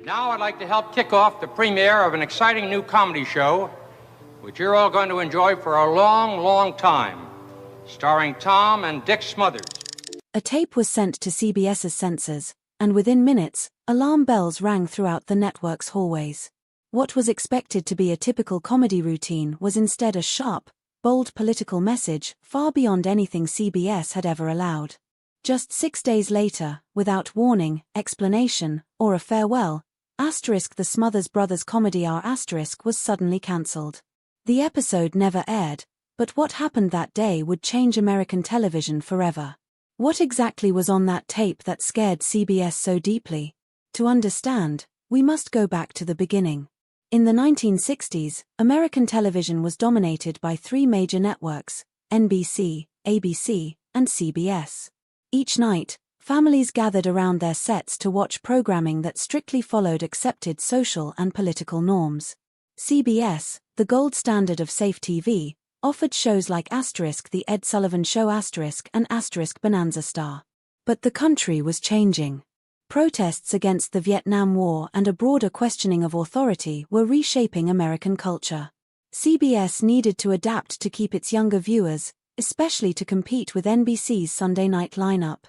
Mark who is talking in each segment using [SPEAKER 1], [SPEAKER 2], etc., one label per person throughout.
[SPEAKER 1] Now I'd like to help kick off the premiere of an exciting new comedy show, which you're all going to enjoy for a long, long time, starring Tom and Dick Smothers.
[SPEAKER 2] A tape was sent to CBS's censors, and within minutes, alarm bells rang throughout the network's hallways. What was expected to be a typical comedy routine was instead a sharp, bold political message far beyond anything CBS had ever allowed. Just 6 days later, without warning, explanation, or a farewell, the Smothers Brothers Comedy Hour was suddenly cancelled. The episode never aired, but what happened that day would change American television forever. What exactly was on that tape that scared CBS so deeply? To understand, we must go back to the beginning. In the 1960s, American television was dominated by three major networks: NBC, ABC, and CBS. Each night, families gathered around their sets to watch programming that strictly followed accepted social and political norms. CBS, the gold standard of safe TV, offered shows like The Ed Sullivan Show and Bonanza Star. But the country was changing. Protests against the Vietnam War and a broader questioning of authority were reshaping American culture. CBS needed to adapt to keep its younger viewers, especially to compete with NBC's Sunday night lineup.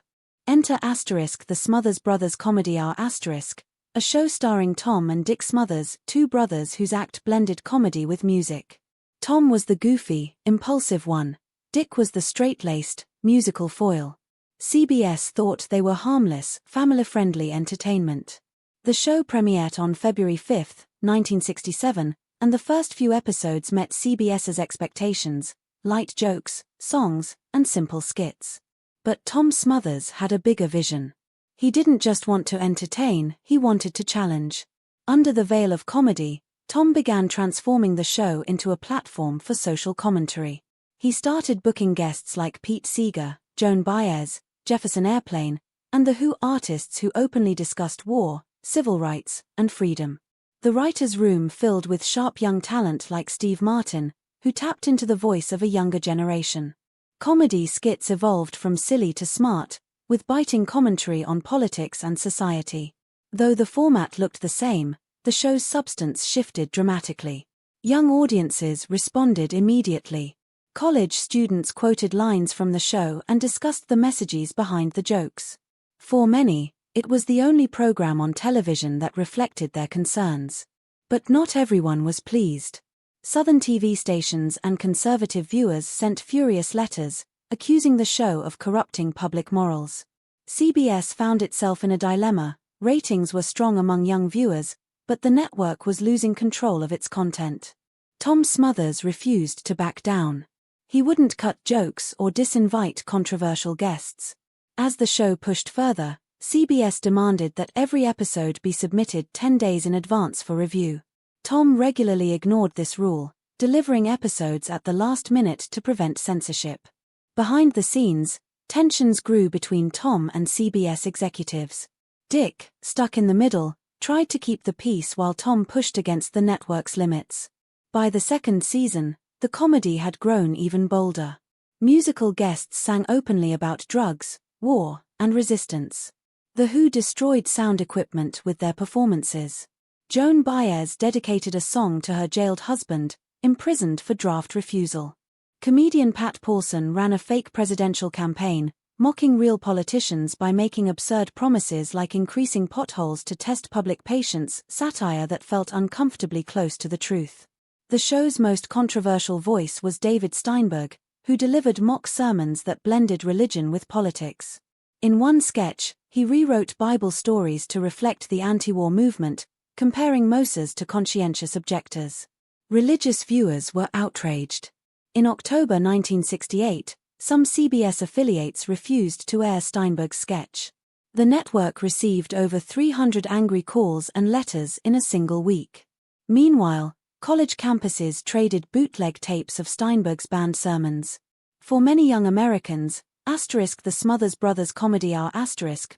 [SPEAKER 2] Enter the Smothers Brothers Comedy Hour a show starring Tom and Dick Smothers, two brothers whose act blended comedy with music. Tom was the goofy, impulsive one. Dick was the straight-laced, musical foil. CBS thought they were harmless, family-friendly entertainment. The show premiered on February 5, 1967, and the first few episodes met CBS's expectations: light jokes, songs, and simple skits. But Tom Smothers had a bigger vision. He didn't just want to entertain, he wanted to challenge. Under the veil of comedy, Tom began transforming the show into a platform for social commentary. He started booking guests like Pete Seeger, Joan Baez, Jefferson Airplane, and The Who artists who openly discussed war, civil rights, and freedom. The writer's room filled with sharp young talent like Steve Martin, who tapped into the voice of a younger generation. Comedy skits evolved from silly to smart, with biting commentary on politics and society. Though the format looked the same, the show's substance shifted dramatically. Young audiences responded immediately. College students quoted lines from the show and discussed the messages behind the jokes. For many, it was the only program on television that reflected their concerns. But not everyone was pleased. Southern TV stations and conservative viewers sent furious letters, accusing the show of corrupting public morals. CBS found itself in a dilemma. Ratings were strong among young viewers, but the network was losing control of its content. Tom Smothers refused to back down. He wouldn't cut jokes or disinvite controversial guests. As the show pushed further, CBS demanded that every episode be submitted 10 days in advance for review. Tom regularly ignored this rule, delivering episodes at the last minute to prevent censorship. Behind the scenes, tensions grew between Tom and CBS executives. Dick, stuck in the middle, tried to keep the peace while Tom pushed against the network's limits. By the second season, the comedy had grown even bolder. Musical guests sang openly about drugs, war, and resistance. The Who destroyed sound equipment with their performances. Joan Baez dedicated a song to her jailed husband, imprisoned for draft refusal. Comedian Pat Paulson ran a fake presidential campaign, mocking real politicians by making absurd promises like increasing potholes to test public patience, satire that felt uncomfortably close to the truth. The show's most controversial voice was David Steinberg, who delivered mock sermons that blended religion with politics. In one sketch, he rewrote Bible stories to reflect the anti-war movement, comparing Moses to conscientious objectors. Religious viewers were outraged. In October 1968, some CBS affiliates refused to air Steinberg's sketch. The network received over 300 angry calls and letters in a single week. Meanwhile, college campuses traded bootleg tapes of Steinberg's banned sermons. For many young Americans, the Smothers Brothers Comedy Hour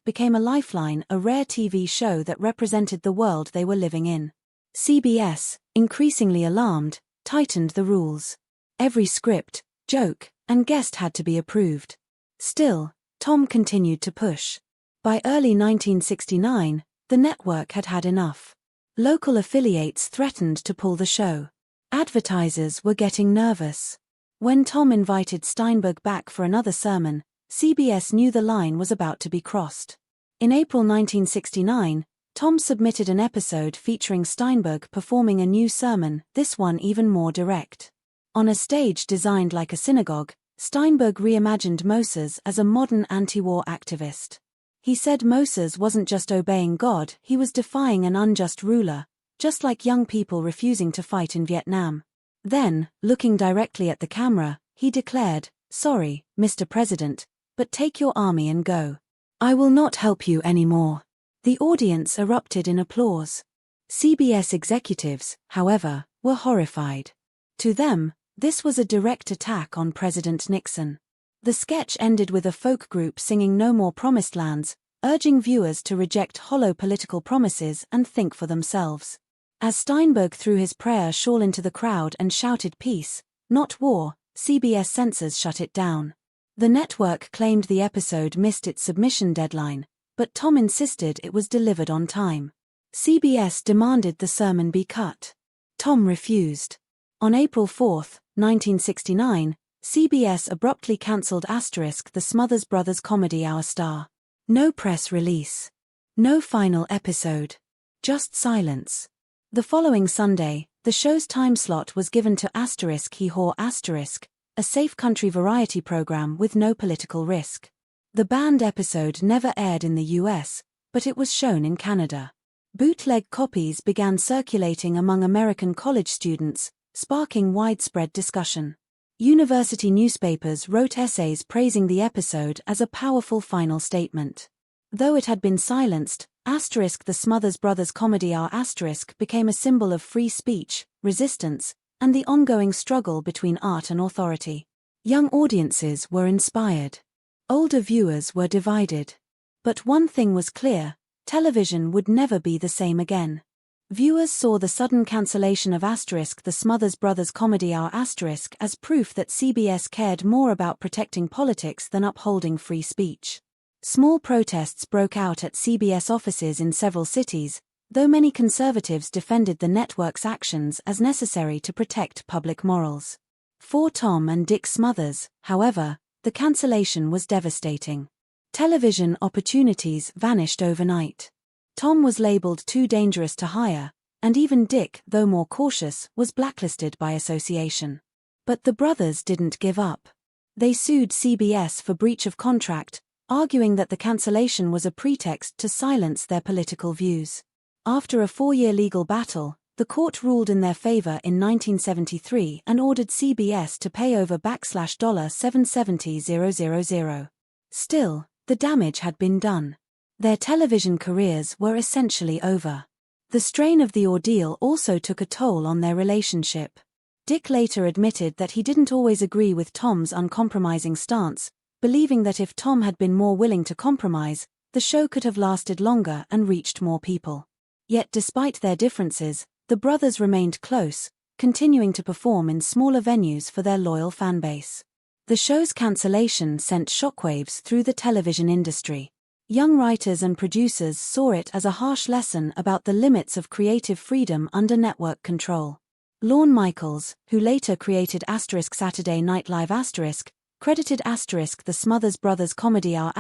[SPEAKER 2] became a lifeline, a rare TV show that represented the world they were living in. CBS, increasingly alarmed, tightened the rules. Every script, joke, and guest had to be approved. Still, Tom continued to push. By early 1969, The network had had enough. Local affiliates threatened to pull the show. Advertisers were getting nervous. When Tom invited Steinberg back for another sermon, CBS knew the line was about to be crossed. In April 1969, Tom submitted an episode featuring Steinberg performing a new sermon, this one even more direct. On a stage designed like a synagogue, Steinberg reimagined Moses as a modern anti-war activist. He said Moses wasn't just obeying God, he was defying an unjust ruler, just like young people refusing to fight in Vietnam. Then, looking directly at the camera, he declared, "Sorry, Mr. President, but take your army and go. I will not help you anymore." The audience erupted in applause. CBS executives, however, were horrified. To them, this was a direct attack on President Nixon. The sketch ended with a folk group singing "No More Promised Lands," urging viewers to reject hollow political promises and think for themselves. As Steinberg threw his prayer shawl into the crowd and shouted "Peace, not war," CBS censors shut it down. The network claimed the episode missed its submission deadline, but Tom insisted it was delivered on time. CBS demanded the sermon be cut. Tom refused. On April 4, 1969, CBS abruptly cancelled *The Smothers Brothers Comedy Hour star. No press release. No final episode. Just silence. The following Sunday, the show's time slot was given to *Hee Haw*, a safe country variety program with no political risk. The banned episode never aired in the US, but it was shown in Canada. Bootleg copies began circulating among American college students, sparking widespread discussion. University newspapers wrote essays praising the episode as a powerful final statement. Though it had been silenced, *The Smothers Brothers Comedy Hour* became a symbol of free speech, resistance, and the ongoing struggle between art and authority. Young audiences were inspired. Older viewers were divided. But one thing was clear: television would never be the same again. Viewers saw the sudden cancellation of *The Smothers Brothers Comedy Hour* as proof that CBS cared more about protecting politics than upholding free speech. Small protests broke out at CBS offices in several cities, though many conservatives defended the network's actions as necessary to protect public morals. For Tom and Dick Smothers, however, the cancellation was devastating. Television opportunities vanished overnight. Tom was labeled too dangerous to hire, and even Dick, though more cautious, was blacklisted by association. But the brothers didn't give up. They sued CBS for breach of contract, arguing that the cancellation was a pretext to silence their political views. After a 4-year legal battle, the court ruled in their favor in 1973 and ordered CBS to pay over $770,000. Still, the damage had been done. Their television careers were essentially over. The strain of the ordeal also took a toll on their relationship. Dick later admitted that he didn't always agree with Tom's uncompromising stance, believing that if Tom had been more willing to compromise, the show could have lasted longer and reached more people. Yet despite their differences, the brothers remained close, continuing to perform in smaller venues for their loyal fanbase. The show's cancellation sent shockwaves through the television industry. Young writers and producers saw it as a harsh lesson about the limits of creative freedom under network control. Lorne Michaels, who later created *Saturday Night Live*, credited *The Smothers Brothers Comedy Hour*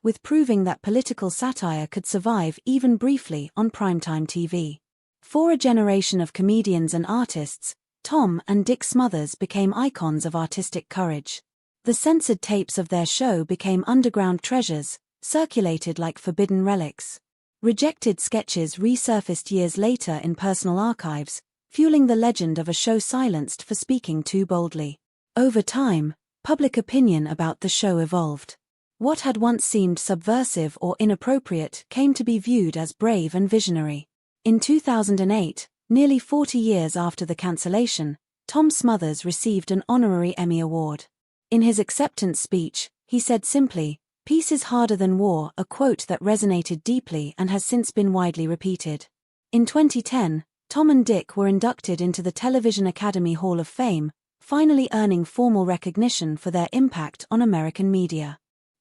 [SPEAKER 2] with proving that political satire could survive even briefly on primetime TV. For a generation of comedians and artists, Tom and Dick Smothers became icons of artistic courage. The censored tapes of their show became underground treasures, circulated like forbidden relics. Rejected sketches resurfaced years later in personal archives, fueling the legend of a show silenced for speaking too boldly. Over time, public opinion about the show evolved. What had once seemed subversive or inappropriate came to be viewed as brave and visionary. In 2008, nearly 40 years after the cancellation, Tom Smothers received an honorary Emmy Award. In his acceptance speech, he said simply, "Peace is harder than war," a quote that resonated deeply and has since been widely repeated. In 2010, Tom and Dick were inducted into the Television Academy Hall of Fame, finally earning formal recognition for their impact on American media.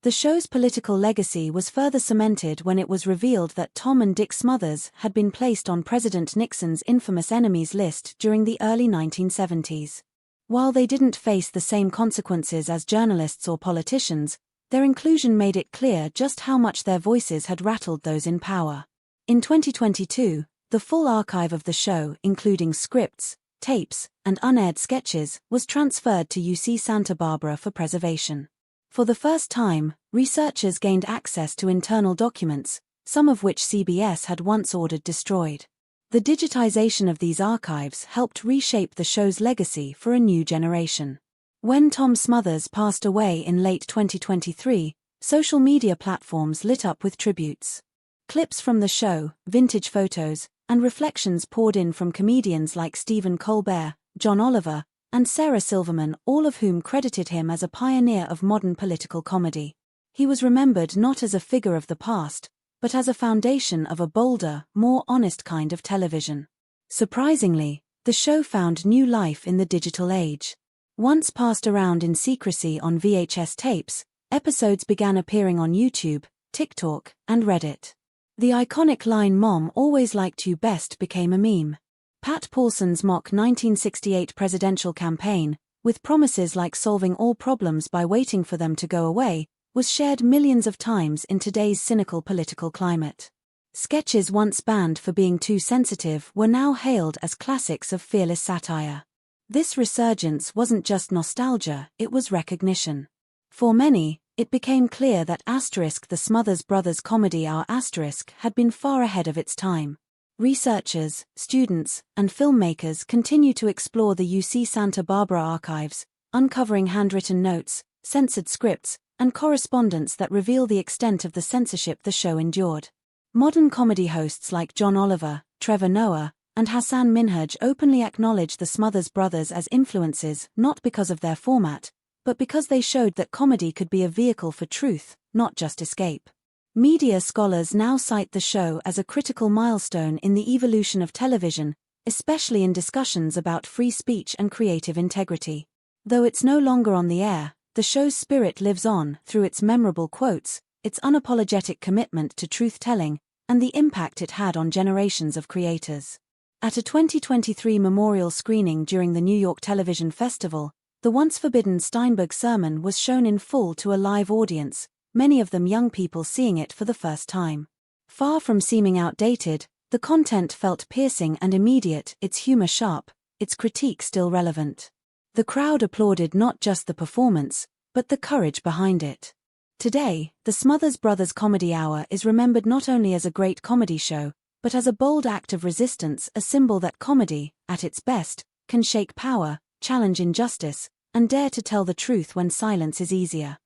[SPEAKER 2] The show's political legacy was further cemented when it was revealed that Tom and Dick Smothers had been placed on President Nixon's infamous enemies list during the early 1970s. While they didn't face the same consequences as journalists or politicians, their inclusion made it clear just how much their voices had rattled those in power. In 2022, the full archive of the show, including scripts, tapes, and unaired sketches, was transferred to UC Santa Barbara for preservation. For the first time, researchers gained access to internal documents, some of which CBS had once ordered destroyed. The digitization of these archives helped reshape the show's legacy for a new generation. When Tom Smothers passed away in late 2023, social media platforms lit up with tributes. Clips from the show, vintage photos, and reflections poured in from comedians like Stephen Colbert, John Oliver, and Sarah Silverman, all of whom credited him as a pioneer of modern political comedy. He was remembered not as a figure of the past, but as a foundation of a bolder, more honest kind of television. Surprisingly, the show found new life in the digital age. Once passed around in secrecy on VHS tapes, episodes began appearing on YouTube, TikTok, and Reddit. The iconic line "Mom always liked you best" became a meme. Pat Paulson's mock 1968 presidential campaign, with promises like solving all problems by waiting for them to go away, was shared millions of times in today's cynical political climate. Sketches once banned for being too sensitive were now hailed as classics of fearless satire. This resurgence wasn't just nostalgia, it was recognition. For many, it became clear that the Smothers Brothers Comedy Hour had been far ahead of its time. Researchers, students, and filmmakers continue to explore the UC Santa Barbara archives, uncovering handwritten notes, censored scripts, and correspondence that reveal the extent of the censorship the show endured. Modern comedy hosts like John Oliver, Trevor Noah, and Hassan Minhaj openly acknowledge the Smothers Brothers as influences not because of their format, but because they showed that comedy could be a vehicle for truth, not just escape. Media scholars now cite the show as a critical milestone in the evolution of television, especially in discussions about free speech and creative integrity. Though it's no longer on the air, the show's spirit lives on through its memorable quotes, its unapologetic commitment to truth-telling, and the impact it had on generations of creators. At a 2023 memorial screening during the New York Television Festival, the once forbidden Steinberg sermon was shown in full to a live audience, many of them young people seeing it for the first time. Far from seeming outdated, the content felt piercing and immediate, its humor sharp, its critique still relevant. The crowd applauded not just the performance, but the courage behind it. Today, the Smothers Brothers Comedy Hour is remembered not only as a great comedy show, but as a bold act of resistance, a symbol that comedy, at its best, can shake power, challenge injustice, and dare to tell the truth when silence is easier.